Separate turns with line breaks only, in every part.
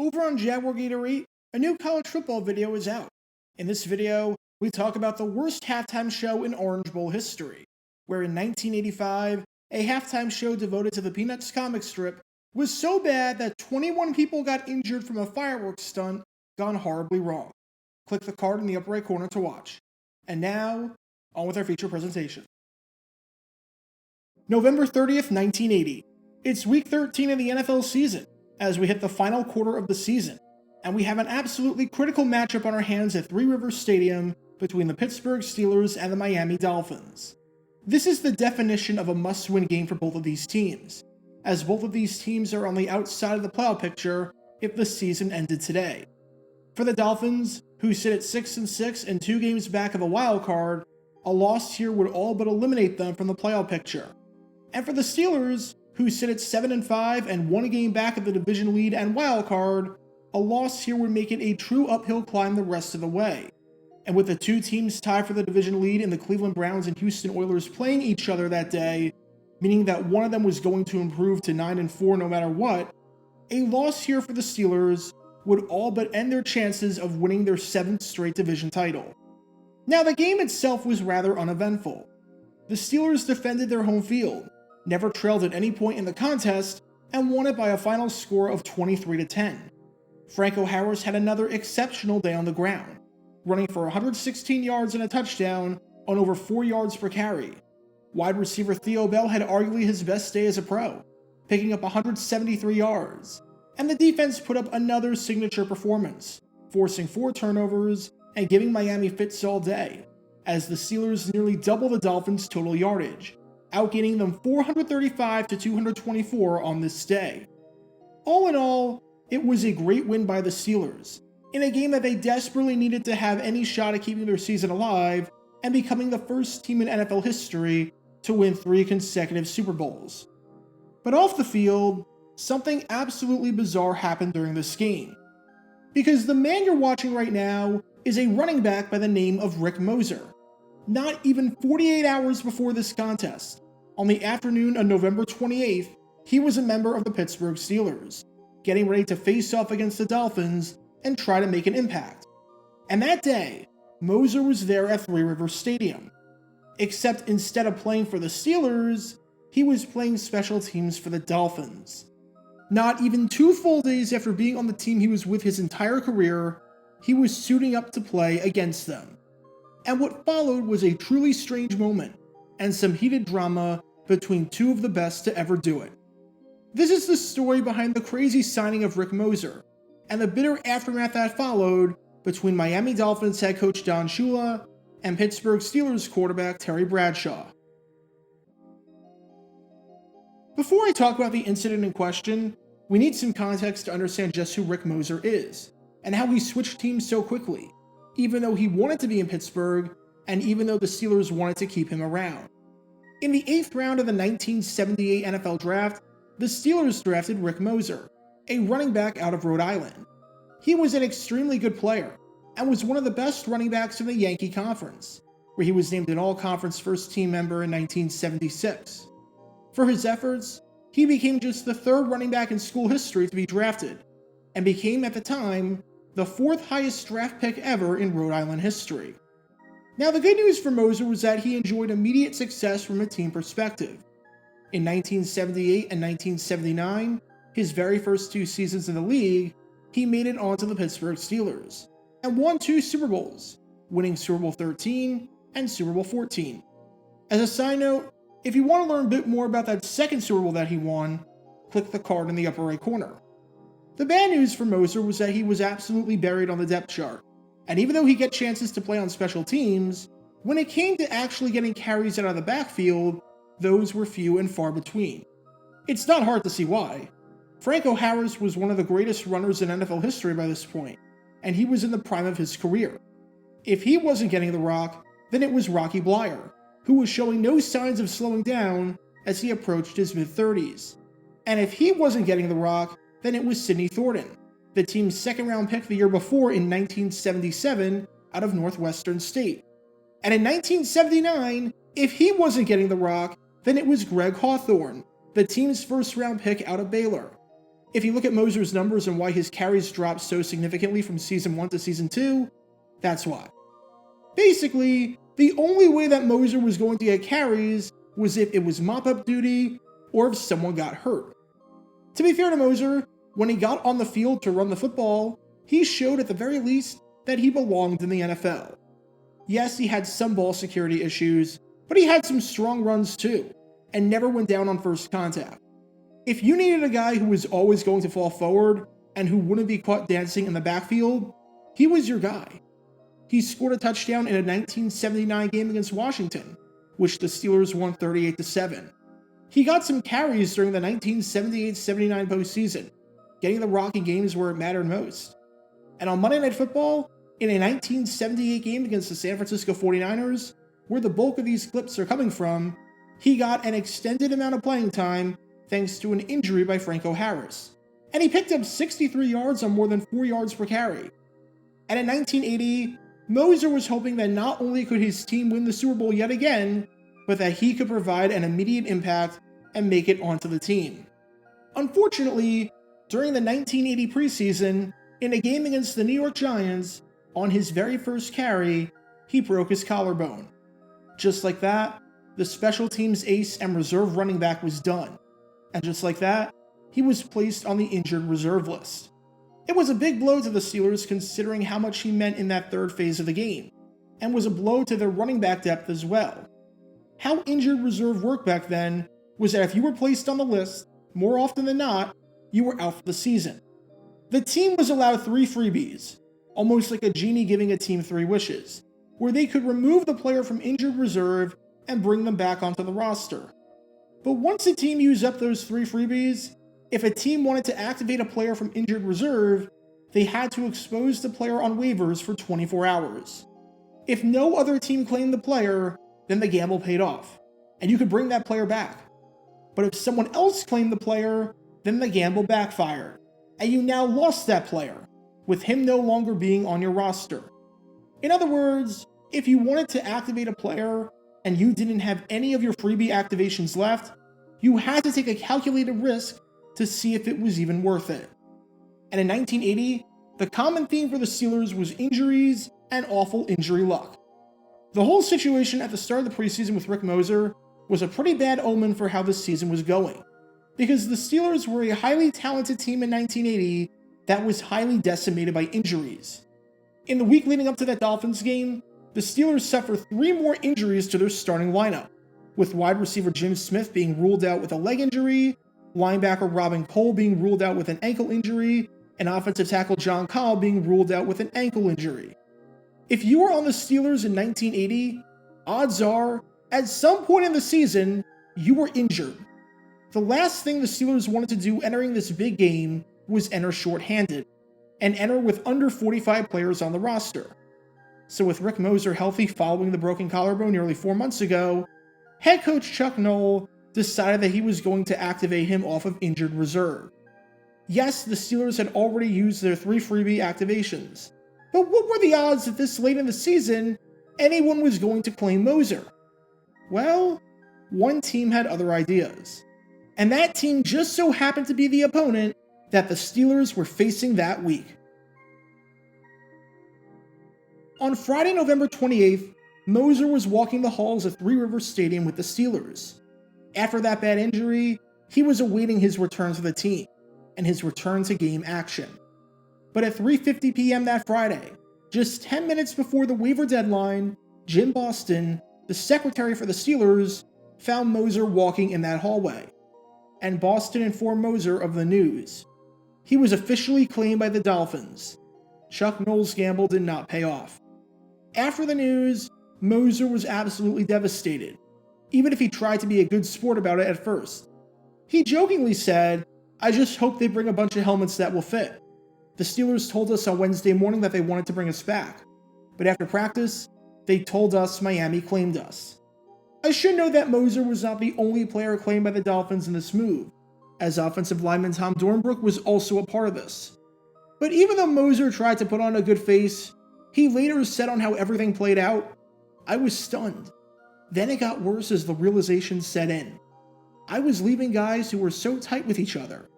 Over on Jaguar Gator 8, a new college football video is out. In this video, we talk about the worst halftime show in Orange Bowl history, where in 1985, a halftime show devoted to the Peanuts comic strip was so bad that 21 people got injured from a fireworks stunt gone horribly wrong. Click the card in the upper right corner to watch. And now, on with our feature presentation. November 30th, 1980. It's week 13 of the NFL season, as we hit the final quarter of the season, and we have an absolutely critical matchup on our hands at Three Rivers Stadium between the Pittsburgh Steelers and the Miami Dolphins. This is the definition of a must-win game for both of these teams, as both of these teams are on the outside of the playoff picture if the season ended today. For the Dolphins, who sit at 6-6 and 2 games back of a wild card, a loss here would all but eliminate them from the playoff picture. And for the Steelers, who sit at 7-5 and 1 game back of the division lead and wild card, a loss here would make it a true uphill climb the rest of the way. And with the two teams tied for the division lead in the Cleveland Browns and Houston Oilers playing each other that day, meaning that one of them was going to improve to 9-4 no matter what, a loss here for the Steelers would all but end their chances of winning their 7th straight division title. Now, the game itself was rather uneventful. The Steelers defended their home field, never trailed at any point in the contest, and won it by a final score of 23-10. Franco Harris had another exceptional day on the ground, running for 116 yards and a touchdown on over 4 yards per carry. Wide receiver Theo Bell had arguably his best day as a pro, picking up 173 yards, and the defense put up another signature performance, forcing 4 turnovers and giving Miami fits all day, as the Steelers nearly doubled the Dolphins' total yardage, outgaining them 435-224 on this day. All in all, it was a great win by the Steelers, in a game that they desperately needed to have any shot at keeping their season alive and becoming the first team in NFL history to win 3 consecutive Super Bowls. But off the field, something absolutely bizarre happened during this game. Because the man you're watching right now is a running back by the name of Rick Moser. Not even 48 hours before this contest, on the afternoon of November 28th, he was a member of the Pittsburgh Steelers, getting ready to face off against the Dolphins and try to make an impact. And that day, Moser was there at Three Rivers Stadium. Except instead of playing for the Steelers, he was playing special teams for the Dolphins. Not even 2 full days after being on the team he was with his entire career, he was suiting up to play against them. And what followed was a truly strange moment, and some heated drama between 2 of the best to ever do it. This is the story behind the crazy signing of Rick Moser, and the bitter aftermath that followed between Miami Dolphins head coach Don Shula and Pittsburgh Steelers quarterback Terry Bradshaw. Before I talk about the incident in question, we need some context to understand just who Rick Moser is, and how he switched teams so quickly, even though he wanted to be in Pittsburgh, and even though the Steelers wanted to keep him around. In the 8th round of the 1978 NFL Draft, the Steelers drafted Rick Moser, a running back out of Rhode Island. He was an extremely good player, and was one of the best running backs in the Yankee Conference, where he was named an All-Conference First-Team member in 1976. For his efforts, he became just the 3rd running back in school history to be drafted, and became at the time the 4th highest draft pick ever in Rhode Island history. Now, the good news for Moser was that he enjoyed immediate success from a team perspective. In 1978 and 1979, his very first 2 seasons in the league, he made it onto the Pittsburgh Steelers, and won 2 Super Bowls, winning Super Bowl 13 and Super Bowl 14. As a side note, if you want to learn a bit more about that second Super Bowl that he won, click the card in the upper right corner. The bad news for Moser was that he was absolutely buried on the depth chart, and even though he got chances to play on special teams, when it came to actually getting carries out of the backfield, those were few and far between. It's not hard to see why. Franco Harris was one of the greatest runners in NFL history by this point, and he was in the prime of his career. If he wasn't getting the rock, then it was Rocky Bleier, who was showing no signs of slowing down as he approached his mid-30s. And if he wasn't getting the rock, then it was Sidney Thornton, the team's 2nd round pick the year before in 1977 out of Northwestern State. And in 1979, if he wasn't getting the rock, then it was Greg Hawthorne, the team's 1st round pick out of Baylor. If you look at Moser's numbers and why his carries dropped so significantly from Season 1 to Season 2, that's why. Basically, the only way that Moser was going to get carries was if it was mop-up duty or if someone got hurt. To be fair to Moser, when he got on the field to run the football, he showed at the very least that he belonged in the NFL. Yes, he had some ball security issues, but he had some strong runs too, and never went down on first contact. If you needed a guy who was always going to fall forward and who wouldn't be caught dancing in the backfield, he was your guy. He scored a touchdown in a 1979 game against Washington, which the Steelers won 38-7. He got some carries during the 1978-79 postseason, getting the rock in games where it mattered most. And on Monday Night Football, in a 1978 game against the San Francisco 49ers, where the bulk of these clips are coming from, he got an extended amount of playing time thanks to an injury by Franco Harris. And he picked up 63 yards on more than 4 yards per carry. And in 1980, Moser was hoping that not only could his team win the Super Bowl yet again, but that he could provide an immediate impact and make it onto the team. Unfortunately, during the 1980 preseason, in a game against the New York Giants, on his very first carry, he broke his collarbone. Just like that, the special teams ace and reserve running back was done. And just like that, he was placed on the injured reserve list. It was a big blow to the Steelers considering how much he meant in that third phase of the game, and was a blow to their running back depth as well. How injured reserve worked back then was that if you were placed on the list, more often than not, you were out for the season. The team was allowed 3 freebies, almost like a genie giving a team 3 wishes, where they could remove the player from injured reserve and bring them back onto the roster. But once a team used up those 3 freebies, if a team wanted to activate a player from injured reserve, they had to expose the player on waivers for 24 hours. If no other team claimed the player, then the gamble paid off, and you could bring that player back. But if someone else claimed the player, then the gamble backfired, and you now lost that player, with him no longer being on your roster. In other words, if you wanted to activate a player and you didn't have any of your freebie activations left, you had to take a calculated risk to see if it was even worth it. And in 1980, the common theme for the Steelers was injuries and awful injury luck. The whole situation at the start of the preseason with Rick Moser was a pretty bad omen for how this season was going, because the Steelers were a highly talented team in 1980 that was highly decimated by injuries. In the week leading up to that Dolphins game, the Steelers suffered 3 more injuries to their starting lineup, with wide receiver Jim Smith being ruled out with a leg injury, linebacker Robin Cole being ruled out with an ankle injury, and offensive tackle John Call being ruled out with an ankle injury. If you were on the Steelers in 1980, odds are, at some point in the season, you were injured. The last thing the Steelers wanted to do entering this big game was enter shorthanded, and enter with under 45 players on the roster. So with Rick Moser healthy following the broken collarbone nearly 4 months ago, head coach Chuck Noll decided that he was going to activate him off of injured reserve. Yes, the Steelers had already used their 3 freebie activations, but what were the odds that this late in the season, anyone was going to claim Moser? Well, one team had other ideas, and that team just so happened to be the opponent that the Steelers were facing that week. On Friday, November 28th, Moser was walking the halls of Three Rivers Stadium with the Steelers. After that bad injury, he was awaiting his return to the team, and his return to game action. But at 3:50 p.m. that Friday, just 10 minutes before the waiver deadline, Jim Boston, the secretary for the Steelers, found Moser walking in that hallway, and Boston informed Moser of the news. He was officially claimed by the Dolphins. Chuck Noll's gamble did not pay off. After the news, Moser was absolutely devastated, even if he tried to be a good sport about it at first. He jokingly said, "I just hope they bring a bunch of helmets that will fit. The Steelers told us on Wednesday morning that they wanted to bring us back, but after practice, they told us Miami claimed us." I should note that Moser was not the only player claimed by the Dolphins in this move, as offensive lineman Tom Dornbrook was also a part of this. But even though Moser tried to put on a good face, he later said on how everything played out, "I was stunned. Then it got worse as the realization set in. I was leaving guys who were so tight with each other.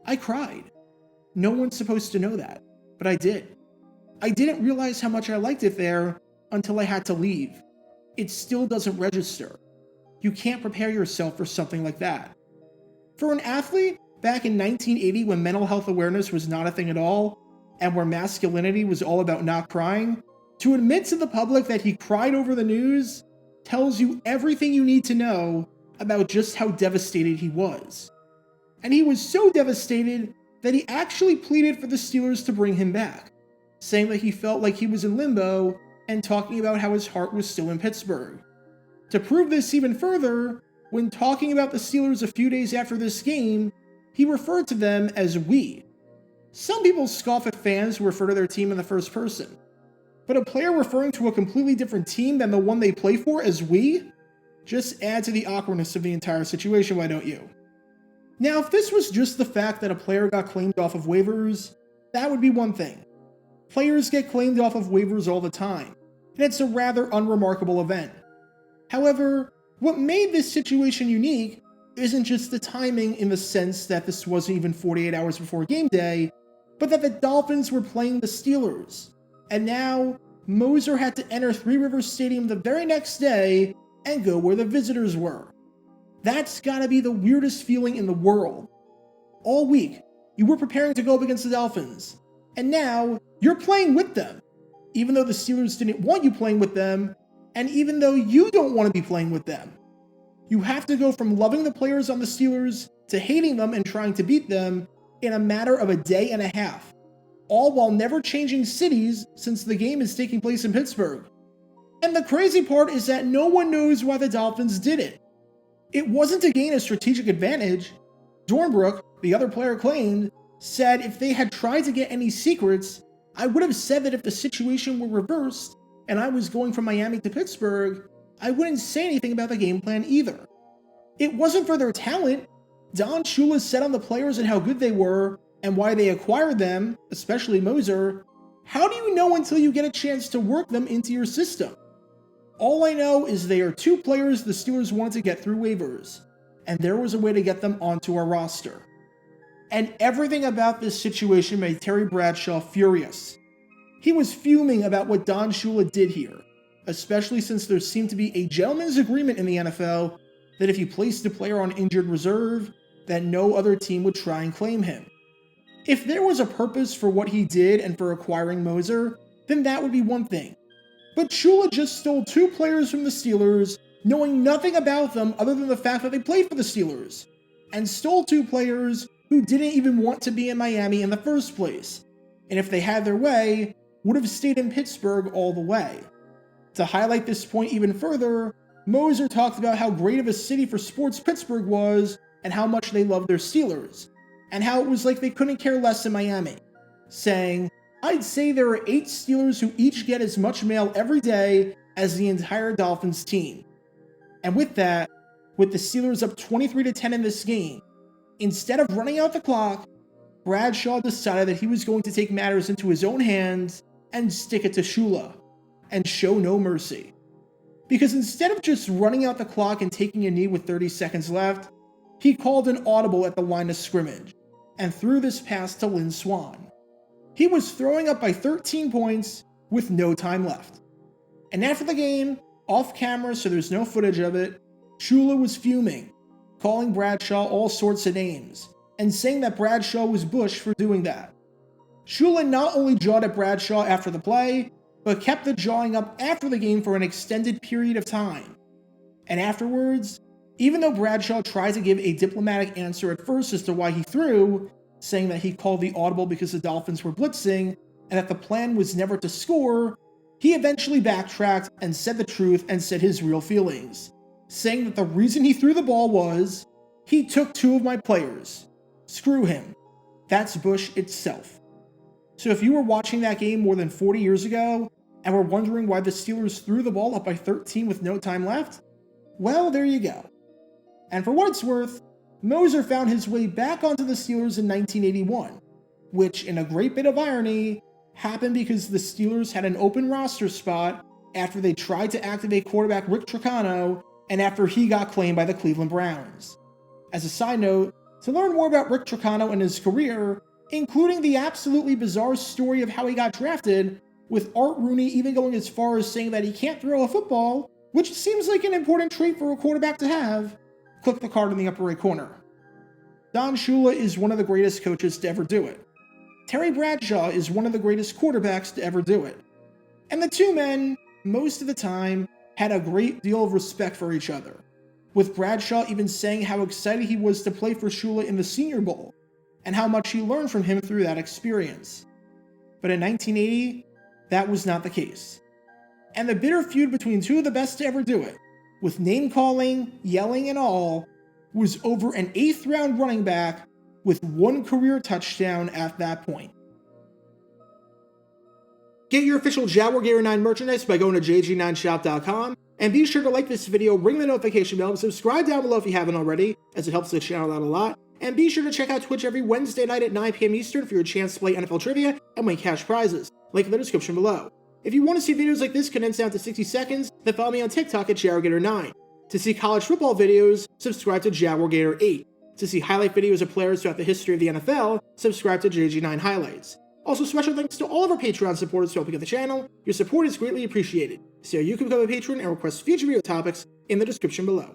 I cried. No one's supposed to know that, but I did. I didn't realize how much I liked it there until I had to leave. It still doesn't register. You can't prepare yourself for something like that. For an athlete, back in 1980 when mental health awareness was not a thing at all, and where masculinity was all about not crying, to admit to the public that he cried over the news tells you everything you need to know about just how devastated he was. And he was so devastated that he actually pleaded for the Steelers to bring him back, saying that he felt like he was in limbo and talking about how his heart was still in Pittsburgh. To prove this even further, when talking about the Steelers a few days after this game, he referred to them as we. Some people scoff at fans who refer to their team in the first person, but a player referring to a completely different team than the one they play for as we just adds to the awkwardness of the entire situation, why don't you? Now, if this was just the fact that a player got claimed off of waivers, that would be one thing. Players get claimed off of waivers all the time, and it's a rather unremarkable event. However, what made this situation unique isn't just the timing in the sense that this wasn't even 48 hours before game day, but that the Dolphins were playing the Steelers. And now, Moser had to enter Three Rivers Stadium the very next day and go where the visitors were. That's gotta be the weirdest feeling in the world. All week, you were preparing to go up against the Dolphins, and now you're playing with them, even though the Steelers didn't want you playing with them, and even though you don't want to be playing with them. You have to go from loving the players on the Steelers to hating them and trying to beat them in a matter of a day and a half, all while never changing cities since the game is taking place in Pittsburgh. And the crazy part is that no one knows why the Dolphins did it. It wasn't to gain a strategic advantage. Dornbrook, the other player claimed, said if they had tried to get any secrets, I would have said that if the situation were reversed and I was going from Miami to Pittsburgh, I wouldn't say anything about the game plan either. It wasn't for their talent. Don Shula said on the players and how good they were and why they acquired them, especially Moser. How do you know until you get a chance to work them into your system? All I know is they are two players the Steelers wanted to get through waivers, and there was a way to get them onto our roster. And everything about this situation made Terry Bradshaw furious. He was fuming about what Don Shula did here, especially since there seemed to be a gentleman's agreement in the NFL that if you placed a player on injured reserve, that no other team would try and claim him. If there was a purpose for what he did and for acquiring Moser, then that would be one thing. But Shula just stole two players from the Steelers, knowing nothing about them other than the fact that they played for the Steelers, and stole two players who didn't even want to be in Miami in the first place, and if they had their way, would have stayed in Pittsburgh all the way. To highlight this point even further, Moser talked about how great of a city for sports Pittsburgh was and how much they loved their Steelers, and how it was like they couldn't care less in Miami, saying, I'd say there are 8 Steelers who each get as much mail every day as the entire Dolphins team. And with that, with the Steelers up 23-10 in this game, instead of running out the clock, Bradshaw decided that he was going to take matters into his own hands and stick it to Shula, and show no mercy. Because instead of just running out the clock and taking a knee with 30 seconds left, he called an audible at the line of scrimmage, and threw this pass to Lynn Swann. He was throwing up by 13 points with no time left. And after the game, off camera so there's no footage of it, Shula was fuming, calling Bradshaw all sorts of names, and saying that Bradshaw was Bush for doing that. Shula not only jawed at Bradshaw after the play, but kept the jawing up after the game for an extended period of time. And afterwards, even though Bradshaw tried to give a diplomatic answer at first as to why he threw, saying that he called the audible because the Dolphins were blitzing, and that the plan was never to score, he eventually backtracked and said the truth and said his real feelings, saying that the reason he threw the ball was, he took 2 of my players. Screw him. That's Bush itself. So if you were watching that game more than 40 years ago, and were wondering why the Steelers threw the ball up by 13 with no time left, well, there you go. And for what it's worth, Moser found his way back onto the Steelers in 1981, which, in a great bit of irony, happened because the Steelers had an open roster spot after they tried to activate quarterback Rick Tricano and after he got claimed by the Cleveland Browns. As a side note, To learn more about Rick Tricano and his career, including the absolutely bizarre story of how he got drafted, with Art Rooney even going as far as saying that he can't throw a football, which seems like an important trait for a quarterback to have, click the card in the upper right corner. Don Shula is one of the greatest coaches to ever do it. Terry Bradshaw is one of the greatest quarterbacks to ever do it. And the two men, most of the time, had a great deal of respect for each other, with Bradshaw even saying how excited he was to play for Shula in the Senior Bowl, and how much he learned from him through that experience. But in 1980, that was not the case. And the bitter feud between two of the best to ever do it, with name-calling, yelling, and all, was over an 8th round running back with one career touchdown at that point. Get your official Jaguar Gator 9 merchandise by going to jg9shop.com, and be sure to like this video, ring the notification bell, and subscribe down below if you haven't already, as it helps the channel out a lot. And be sure to check out Twitch every Wednesday night at 9 p.m. Eastern for your chance to play NFL Trivia and win cash prizes. Link in the description below. If you want to see videos like this condensed down to 60 seconds, then follow me on TikTok at Jaguar Gator 9. To see college football videos, subscribe to Jaguar Gator 8. To see highlight videos of players throughout the history of the NFL, subscribe to JG9 Highlights. Also, special thanks to all of our Patreon supporters for helping out the channel. Your support is greatly appreciated. See how you can become a patron and request future video topics in the description below.